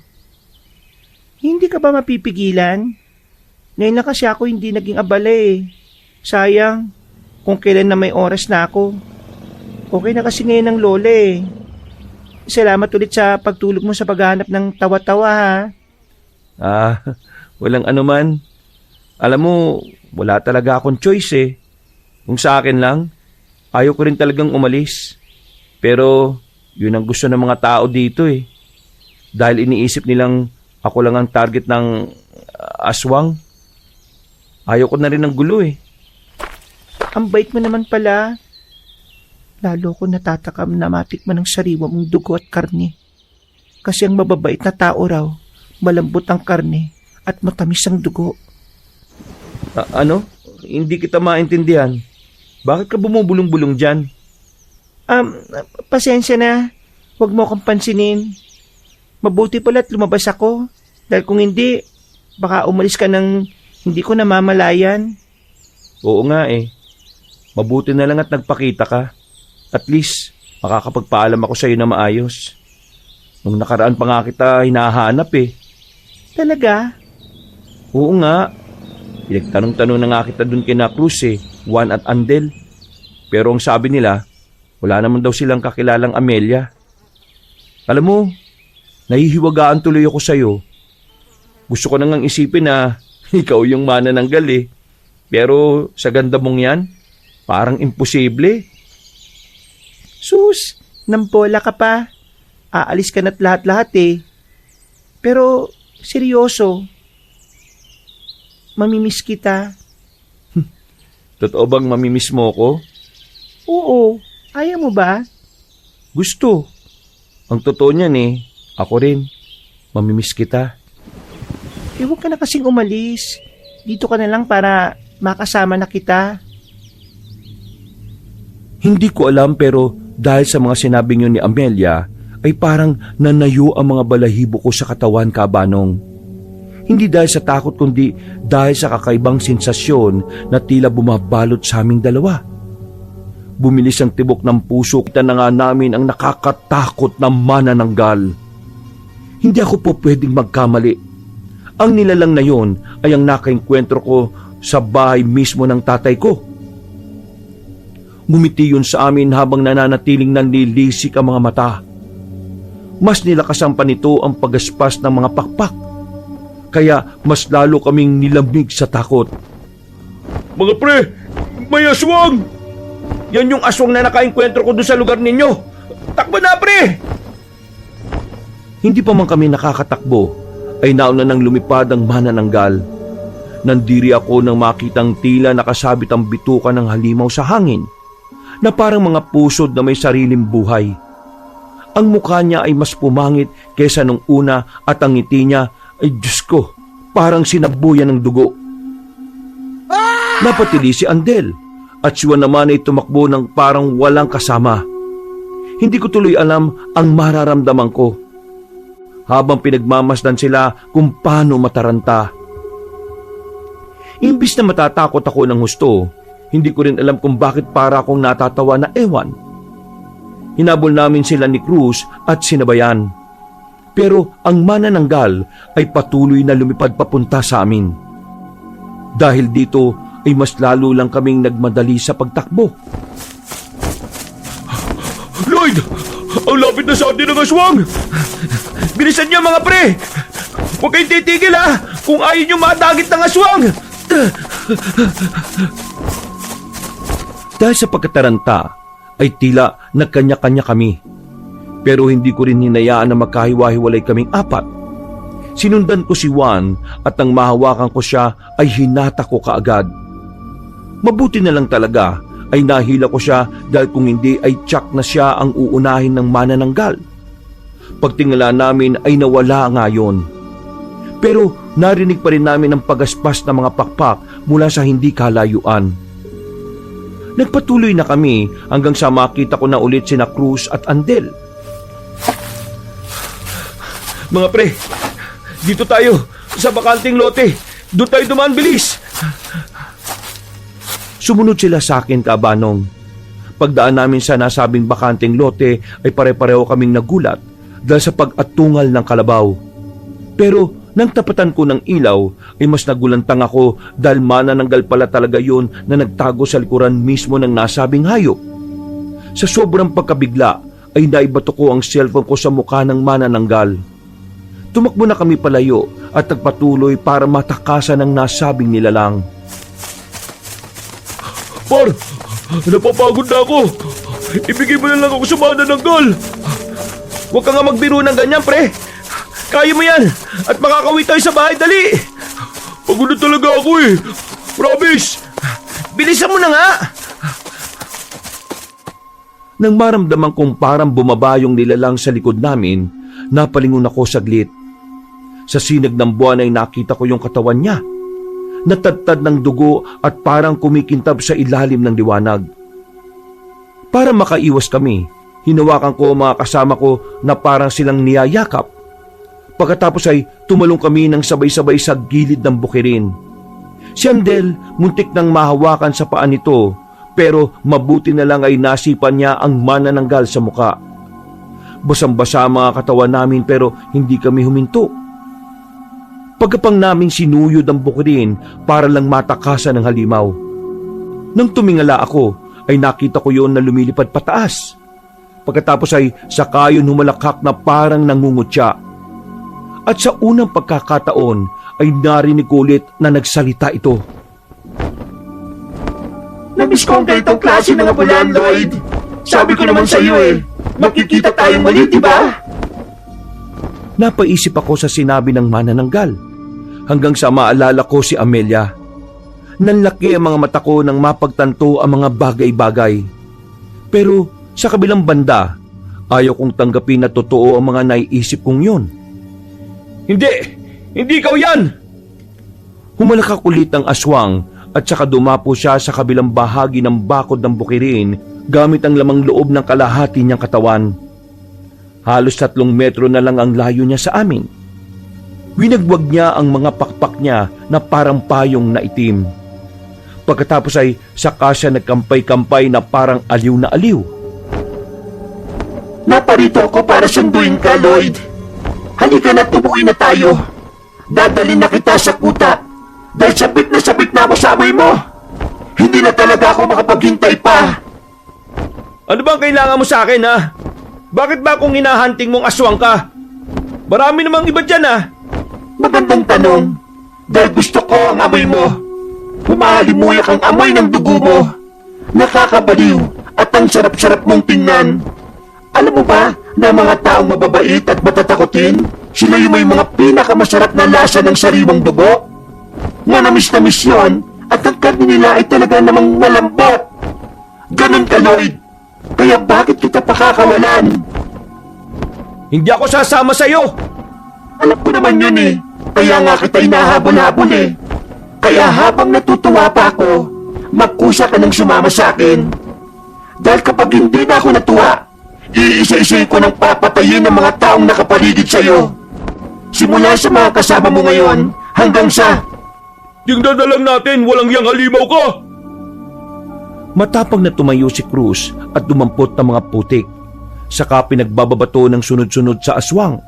Hindi ka ba mapipigilan? Ngayon na kasi ako hindi naging abala Sayang, kung kailan na may oras na ako. Okay na kasi ngayon ang lola Salamat ulit sa pagtulog mo sa paghahanap ng tawa-tawa Walang anuman. Alam mo, wala talaga akong choice Kung sa akin lang, ayaw ko rin talagang umalis. Pero, yun ang gusto ng mga tao dito Dahil iniisip nilang ako lang ang target ng aswang. Ayaw ko na rin ng gulo Ang bait mo naman pala. lalo ko natatakam na matikman ng sariwa mong dugo at karne. Kasi ang mababait na tao raw, malambot ang karne at matamis ang dugo. Ano? Hindi kita maintindihan. Bakit ka bumubulong-bulong dyan? Pasensya na. Huwag mo akong pansinin. Mabuti pala't lumabas ako. Dahil kung hindi, baka umalis ka ng hindi ko namamalayan. Oo nga eh. Mabuti na lang at nagpakita ka. At least, makakapagpaalam ako sa'yo na maayos. Nung nakaraan pa nga kita hinahanap eh. Talaga? Oo nga. Pinagtanong-tanong na nga kita dun kina Cruz eh, Juan at Andel. Pero ang sabi nila, wala naman daw silang kakilalang Amelia. Alam mo, nahihiwagaan tuloy ako sa'yo. Gusto ko nang isipin na ikaw yung manananggal eh. Pero sa ganda mong yan, parang imposible. Sus, nampola ka pa. Aalis ka na't lahat-lahat eh. Pero, seryoso. Mamimiss kita. Totoo bang mamimiss mo ko? Oo, ayaw mo ba? Gusto. Ang totoo niyan eh, ako rin. Mamimiss kita. Huwag ka na kasing umalis. Dito ka na lang para makasama na kita. Hindi ko alam pero dahil sa mga sinabi niyo ni Amelia, ay parang nanayo ang mga balahibo ko sa katawan, Kabanong. Hindi dahil sa takot kundi dahil sa kakaibang sensasyon na tila bumabalot sa aming dalawa. Bumilis ang tibok ng puso, kita na nga namin ang nakakatakot na manananggal. Hindi ako po pwedeng magkamali. Ang nilalang na yon ay ang nakaengkwentro ko sa bahay mismo ng tatay ko. Ngumiti yun sa amin habang nananatiling nanlilisik ang mga mata. Mas nilakasan pa nito ang pagaspas ng mga pakpak. Kaya mas lalo kaming nilamig sa takot. Mga pre, may aswang! Yan yung aswang na nakaengkwentro ko doon sa lugar ninyo. Takbo na, pre! Hindi pa man kami nakakatakbo, ay nauna nang lumipad ang manananggal. Nandiri ako nang makitang tila nakasabit ang bituka ng halimaw sa hangin, na parang mga pusod na may sariling buhay. Ang mukha niya ay mas pumangit kaysa nung una at ang ngiti niya ay, Diyos ko, parang sinabuyan ng dugo. Napatili si Andel at siya naman ay tumakbo ng parang walang kasama. Hindi ko tuloy alam ang mararamdaman ko habang pinagmamasdan sila kung paano mataranta. Imbis na matatakot ako ng husto, hindi ko rin alam kung bakit para akong natatawa na ewan. Hinabol namin sila ni Cruz at sinabayan. Pero ang manananggal ay patuloy na lumipad papunta sa amin. Dahil dito ay mas lalo lang kaming nagmadali sa pagtakbo. Lloyd! Ang lapit na sa atin ng aswang! Bilisan niyo mga pre! Huwag kayong titigil ha! Kung ayaw niyo madagit ng aswang! Dahil sa pagkataranta, ay tila nagkanya-kanya kami. Pero hindi ko rin hinayaan na magkahiwa-hiwalay kaming apat. Sinundan ko si Juan at nang mahawakan ko siya ay hinata ko kaagad. Mabuti na lang talaga ay nahila ko siya dahil kung hindi ay tiyak na siya ang uunahin ng manananggal. Pagtingala namin ay nawala nga yun. Pero narinig pa rin namin ang pagaspas ng mga pakpak mula sa hindi kalayuan. Nagpatuloy na kami hanggang sa makita ko na ulit sina Cruz at Andel. Mga pre, dito tayo sa bakanting lote. Doon tayo dumaan, bilis! Sumunod sila sa akin, Kabanong. Pagdaan namin sa nasabing bakanting lote ay pare-pareho kaming nagulat dahil sa pag-atungal ng kalabaw. Pero nang tapatan ko ng ilaw ay mas nagulantang ako dahil manananggal pala talaga yun na nagtago sa likuran mismo ng nasabing hayop. Sa sobrang pagkabigla ay naibato ko ang cellphone ko sa mukha ng manananggal. Tumakbo na kami palayo at nagpatuloy para matakasan ang nasabing nilalang. Par, napapagod na ako. Ibigay mo na lang ako sa manananggal. Huwag ka nga magbiro ng ganyan, pre. Kaya mo yan at makakauwi tayo sa bahay, dali. Pagod na talaga ako eh. Promise. Bilisan mo na nga. Nang maramdaman kong parang bumaba yung nilalang sa likod namin, napalingon ako saglit. Sa sinag ng buwan ay nakita ko yung katawan niya. Natadtad ng dugo at parang kumikintab sa ilalim ng liwanag. Para makaiwas kami, hinawakan ko ang mga kasama ko na parang silang niyayakap. Pagkatapos ay tumalong kami ng sabay-sabay sa gilid ng bukirin. Si Andel muntik nang mahawakan sa paa nito, pero mabuti na lang ay nasipan niya ang manananggal sa muka. Basang-basa ang mga katawan namin pero hindi kami huminto. Pagkapang namin sinuyod ang bukirin para lang matakasan ng halimaw. Nang tumingala ako, ay nakita ko yon na lumilipad pataas. Pagkatapos ay saka yun humalakhak na parang nangungutya. At sa unang pagkakataon ay narinig ko ulit na nagsalita ito. Namiss ko ang ganitong klase ng abulan, Lloyd. Sabi ko naman sa iyo makikita tayong mali, di ba? Napaisip ako sa sinabi ng manananggal. Hanggang sa maalala ko si Amelia. Nanlaki ang mga mata ko nang mapagtanto ang mga bagay-bagay. Pero sa kabilang banda, ayaw kong tanggapin na totoo ang mga naiisip kong yun. Hindi ikaw yan! Humalakak ulit ang aswang at saka dumapo siya sa kabilang bahagi ng bakod ng bukirin gamit ang lamang loob ng kalahati niyang katawan. Halos 3 metro na lang ang layo niya sa amin. Winagwag niya ang mga pakpak niya na parang payong na itim. Pagkatapos ay saka siya nagkampay-kampay na parang aliw na aliw. Naparito ako para sunduin ka, Lloyd. Halika na, tumuin na tayo. Dadalhin na kita sa kuta. Dahil sabik na ako sa amoy mo. Hindi na talaga ako makapaghintay pa. Ano bang kailangan mo sa akin, ha? Bakit ba kung hinahunting mong aswang ka? Marami namang iba dyan, ha? Magandang tanong. Dahil gusto ko ang amoy mo. Humahalimuyak ang amoy ng dugo mo. Nakakabaliw at ang sarap-sarap mong tingnan. Alam mo ba na mga taong mababait at matatakotin, sila yung may mga pinakamasarap na lasa ng sariwang dugo? Manamis-namis yun at ang karne nila ay talaga namang malambot. Ganun ka, Lloyd. Kaya bakit kita pakakawalan? Hindi ako sasama sa'yo! Alam ko naman yun Kaya nga kita inahabol-habol Kaya habang natutuwa pa ako, magkusa ka ng sumama sa akin. Dahil kapag hindi na ako natuwa, iisa-isay ko nang papatayin ang mga taong nakapaligid sa'yo. Simula sa mga kasama mo ngayon, hanggang sa... Tingnan na lang natin, walang yang halimaw ka! Matapang na tumayo si Cruz at dumampot ng mga putik. Saka pinagbababato ng sunod-sunod sa aswang.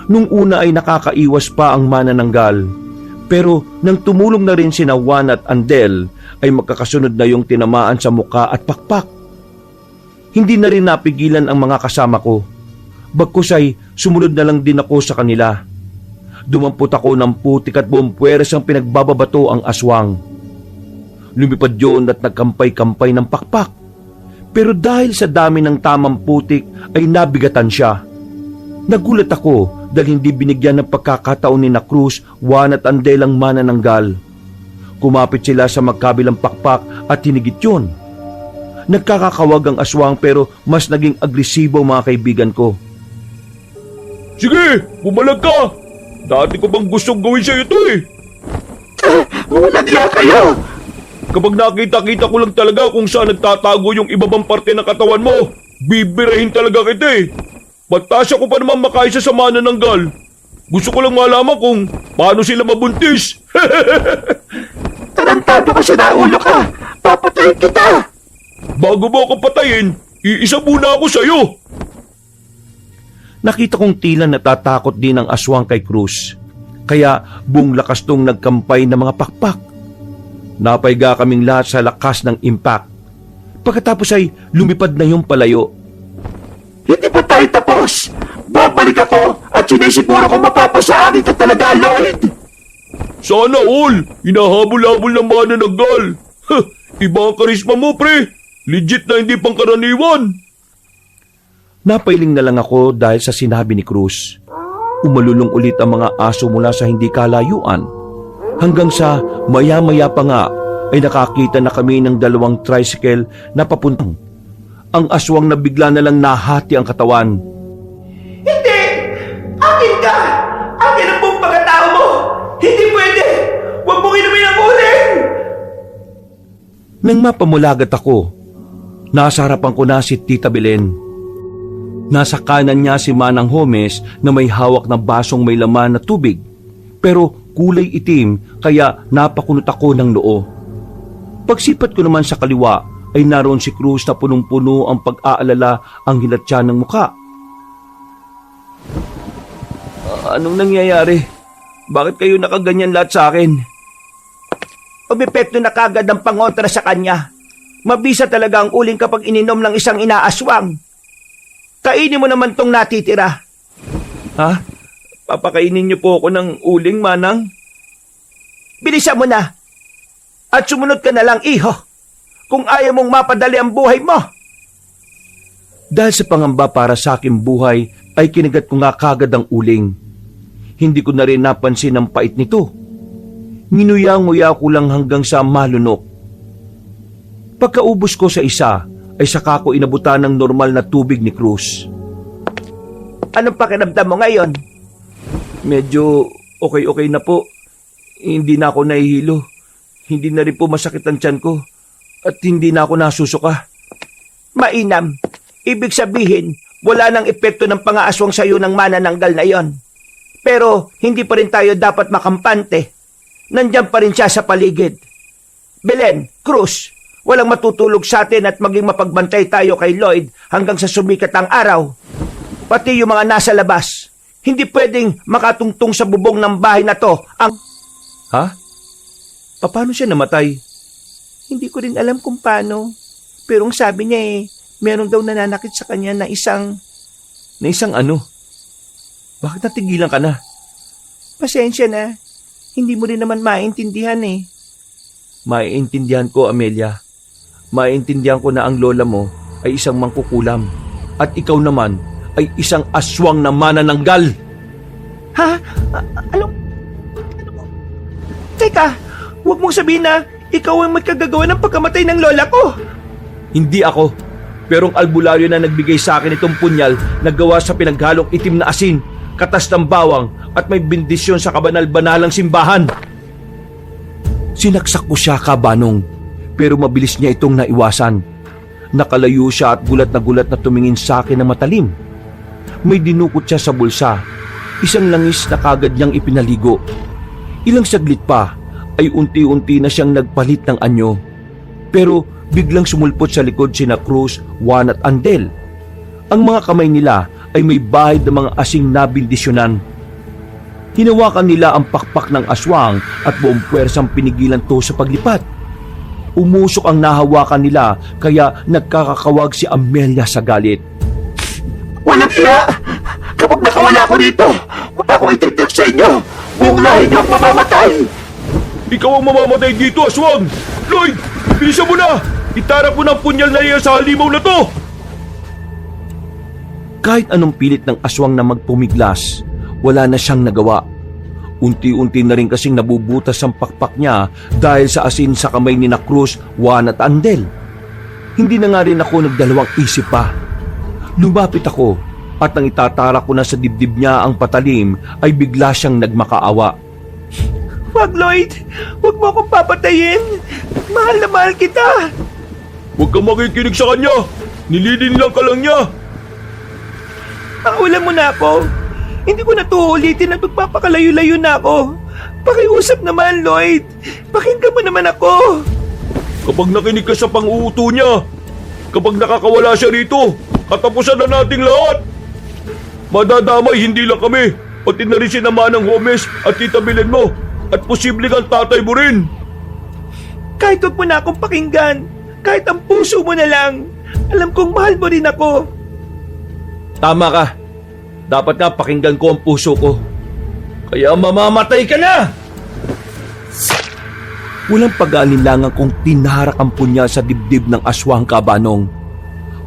Nung una ay nakakaiwas pa ang manananggal. Pero nang tumulong na rin sina Juan at Andel, ay magkakasunod na yung tinamaan sa muka at pakpak. Hindi na rin napigilan ang mga kasama ko. Bagkus ay sumunod na lang din ako sa kanila. Dumampot ako ng putik at buong puweras ang pinagbababato ang aswang. Lumipad yun at nagkampay-kampay ng pakpak. Pero dahil sa dami ng tamang putik ay nabigatan siya. Nagulat ako dahil hindi binigyan ng pagkakataon ni na Cruz, Juan at Andel ang manananggal. Kumapit sila sa magkabilang pakpak at hinigit yun. Nagkakakawag ang aswang pero mas naging agresibo mga kaibigan ko. Sige, bumalag ka! Dati ko bang gustong gawin sa'yo ito Walang iya kayo! Kapag nakita-kita ko lang talaga kung saan nagtatago yung ibabang parte ng katawan mo, bibirahin talaga kita Patasya ko pa naman makaisa sa manananggal. Gusto ko lang malaman kung paano sila mabuntis. Tarantado kasi na ulo ka! Papatayin kita! Bago mo ako patayin, iisa muna ako sa'yo. Nakita kong tila natatakot din ang aswang kay Cruz. Kaya buong lakas tong nagkampay ng mga pakpak. Napaiga kaming lahat sa lakas ng impact. Pagkatapos ay lumipad na yung palayo. Hindi pa tayo tapos! Babalik ako at sinisiguro ko mapapasaanin ka talaga, Lloyd! Sana all, hinahabol-habol ng mga nananggal. Iba ang karisma mo, pre. Legit na hindi pangkaraniwan. Napailing na lang ako dahil sa sinabi ni Cruz. Umalulong ulit ang mga aso mula sa hindi kalayuan. Hanggang sa maya-maya pa nga ay nakakita na kami ng 2 tricycle na papuntang. ang aswang na bigla na lang nahati ang katawan. Hindi! Akin ka! Akin ang buong pagkatao mo! Hindi pwede! Huwag mong inumin ang uling! Nang mapamulagat ako, nasa harapan ko na si Tita Belen. Nasa kanan niya si Manang Homes na may hawak na basong may laman na tubig, pero kulay itim kaya napakunot ako ng noo. Pagsipat ko naman sa kaliwa ay naroon si Cruz na punong-puno ang pag-aalala ang hilatya ng muka. Anong nangyayari? Bakit kayo nakaganyan lahat sa akin? Umepekto na kagad ang pangontra sa kanya. Mabisa talaga ang uling kapag ininom ng isang inaaswang. Kainin mo naman tong natitira. Ha? Papakainin niyo po ako ng uling, Manang? Bilisan mo na. At sumunod ka na lang, iho. Kung ayaw mong mapadali ang buhay mo. Dahil sa pangamba para sa aking buhay, ay kinagat ko nga kagad ang uling. Hindi ko na rin napansin ang pait nito. Nginuyang-nguya ko lang hanggang sa malunok. Pagkaubos ko sa isa, ay saka ko inabutan ng normal na tubig ni Cruz. Anong pakiramdam mo ngayon? Medyo okay na po. Hindi na ako nahihilo. Hindi na rin po masakit ang tiyan ko. At hindi na ako nasusuka. Mainam. Ibig sabihin, wala nang epekto ng pangaaswang sayo ng manananggal na yon. Pero hindi pa rin tayo dapat makampante. Nandyan pa rin siya sa paligid. Belen, Cruz, walang matutulog sa atin at maging mapagbantay tayo kay Lloyd hanggang sa sumikat ang araw. Pati yung mga nasa labas. Hindi pwedeng makatungtong sa bubong ng bahay na to ang... Ha? Paano siya namatay? Hindi ko rin alam kung paano. Pero ang sabi niya meron daw nananakit sa kanya na isang... Na isang ano? Bakit natigilan ka na? Pasensya na. Hindi mo rin naman maintindihan eh. Maiintindihan ko, Amelia. Maiintindihan ko na ang lola mo ay isang mangkukulam. At ikaw naman ay isang aswang na manananggal. Ha? Ano? Teka, huwag mong sabihin na ikaw ang magkagagawa ng pagkamatay ng lola ko. Hindi ako. Pero ang albularyo na nagbigay sa akin itong punyal na gawa sa pinaghalong itim na asin, katas ng bawang at may bendisyon sa kabanal-banalang simbahan. Sinaksak ko siya, Kabanong, pero mabilis niya itong naiwasan. Nakalayo siya at gulat na tumingin sa akin ng matalim. May dinukot siya sa bulsa. Isang langis na kagad niyang ipinaligo. Ilang saglit pa ay unti-unti na siyang nagpalit ng anyo. Pero biglang sumulpot sa likod sina Cruz, Juan at Andel. Ang mga kamay nila ay may bahid ng mga asing nabindisyonan. Hinawakan nila ang pakpak ng aswang at buong puwersang pinigilan to sa paglipat. Umusok ang nahawakan nila kaya nagkakakawag si Amelia sa galit. Walang iya! Kapag nakawala ko dito, wala akong ititik sa inyo! Buong lahi niyo ang mamamatay! Ikaw ang mamamatay dito, aswang! Lloyd, bilisan mo na! Itarap mo ng punyal na iyan sa halimaw na to! Kahit anong pilit ng aswang na magpumiglas, wala na siyang nagawa. Unti-unti na rin kasing nabubutas ang pakpak niya dahil sa asin sa kamay ni na Cruz, Juan at Andel. Hindi na nga rin ako nagdalawang isip pa. Lumapit ako at nang itatara ko na sa dibdib niya ang patalim ay bigla siyang nagmakaawa. Wag, Lloyd! Huwag mo akong papatayin! Mahal na mahal kita! Huwag kang makikinig sa kanya! Nililin lang ka lang niya! Pakulan mo na ako! Hindi ko na to ulitin at magpapakalayo-layo na ako! Pakiusap naman, Lloyd! Pakinggan mo naman ako! Kapag nakinig ka sa pang-uuto niya, kapag nakakawala siya rito, katapusan na nating lahat! Madadamay hindi lang kami, pati na rin si Manang Homes at Tita Belen mo, at posible kang tatay mo rin! Kahit huwag mo na akong pakinggan, kahit ang puso mo na lang, alam kong mahal mo rin ako. Tama ka. Dapat nga pakinggan ko ang puso ko. Kaya mamamatay ka na! Walang pag-aalinlangan kung tinaharak ang punya sa dibdib ng aswang, Kabanong.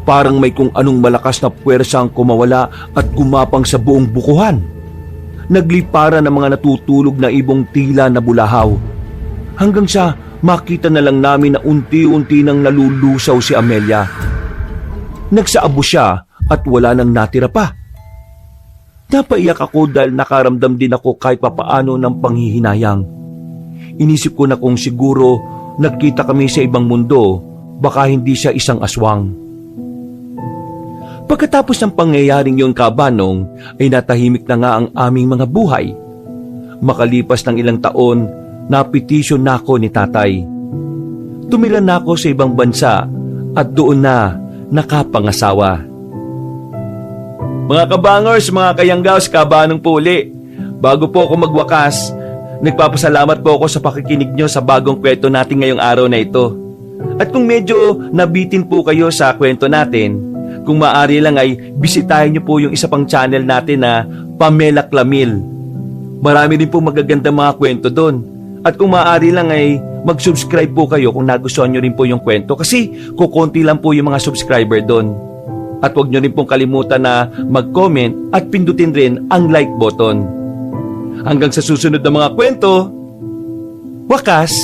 Parang may kung anong malakas na puwersa ang kumawala at gumapang sa buong bukuhan. Naglipara ng mga natutulog na ibong tila na bulahaw. Hanggang sa makita na lang namin na unti-unti nang nalulusaw si Amelia. nagsaabo siya at wala nang natira pa. Napaiyak ako dahil nakaramdam din ako kahit papaano ng panghihinayang. Inisip ko na kung siguro nagkita kami sa ibang mundo, baka hindi siya isang aswang. Pagkatapos ng pangyayaring yon, Kabanong, ay natahimik na nga ang aming mga buhay. Makalipas ng ilang taon, napetisyon na ako ni tatay. Tumira na ako sa ibang bansa at doon na nakapangasawa. Mga kabangers, mga kayanggaws, Kabanong po uli. Bago po ako magwakas, nagpapasalamat po ako sa pakikinig nyo sa bagong kwento natin ngayong araw na ito. At kung medyo nabitin po kayo sa kwento natin, kung maaari lang ay bisitahin nyo po yung isa pang channel natin na Pamela Clamil. Marami din po magagandang mga kwento doon. At kung maaari lang ay mag-subscribe po kayo kung nagustuhan nyo rin po yung kwento kasi kukunti lang po yung mga subscriber doon. At huwag nyo rin pong kalimutan na mag-comment at pindutin rin ang like button. Hanggang sa susunod na mga kwento, wakas!